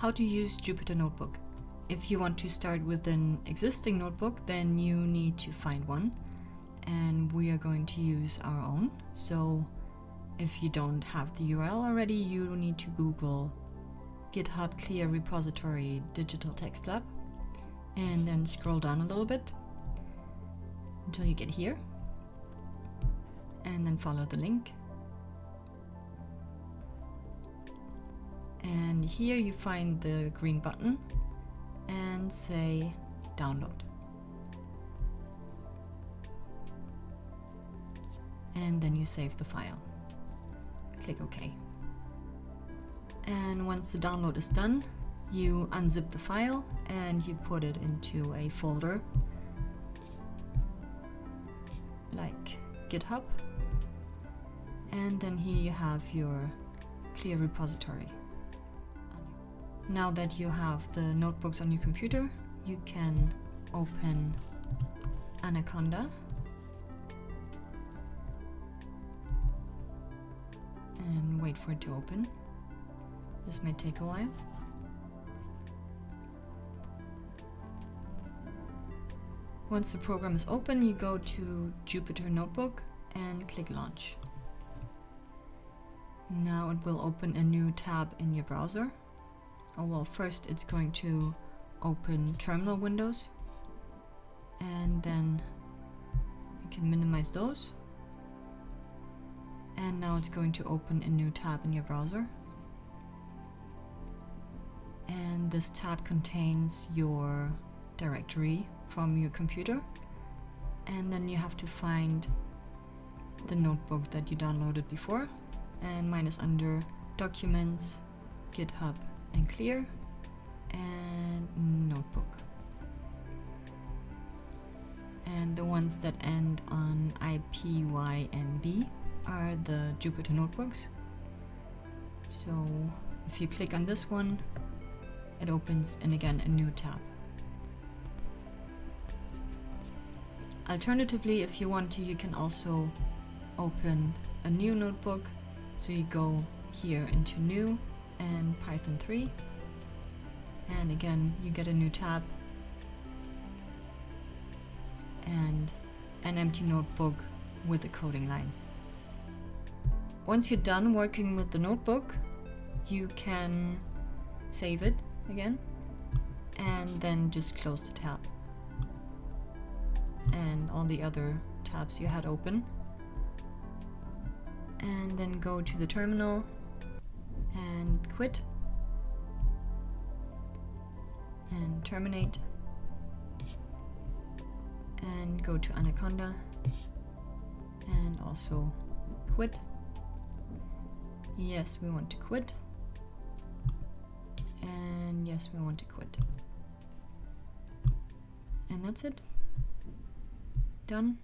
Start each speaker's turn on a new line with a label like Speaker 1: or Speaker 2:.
Speaker 1: How to use Jupyter Notebook. If you want to start with an existing notebook, then you need to find one, and we are going to use our own. So if you don't have the URL already, you need to Google GitHub Clear Repository Digital Text Lab, and then scroll down a little bit until you get here, and then follow the link. And here you find the green button and say download. And then you save the file. Click OK. And once the download is done, you unzip the file and you put it into a folder like GitHub. And then here you have your Clear repository. Now that you have the notebooks on your computer, you can open Anaconda and wait for it to open. This may take a while. Once the program is open, you go to Jupyter Notebook and click Launch. Now it will open a new tab in your browser. Oh well, first it's going to open terminal windows, and then you can minimize those. And now it's going to open a new tab in your browser. And this tab contains your directory from your computer. And then you have to find the notebook that you downloaded before. And mine is under Documents, GitHub, and Clear, and Notebook. And the ones that end on IPYNB are the Jupyter Notebooks. So if you click on this one, it opens in again a new tab. Alternatively, if you want to, you can also open a new notebook. So you go here into New and Python 3, and again you get a new tab and an empty notebook with a coding line. Once you're done working with the notebook, you can save it again and then just close the tab and all the other tabs you had open, and then go to the terminal and quit and terminate, and go to Anaconda and also quit. Yes, we want to quit, and yes, we want to quit, and that's it. Done.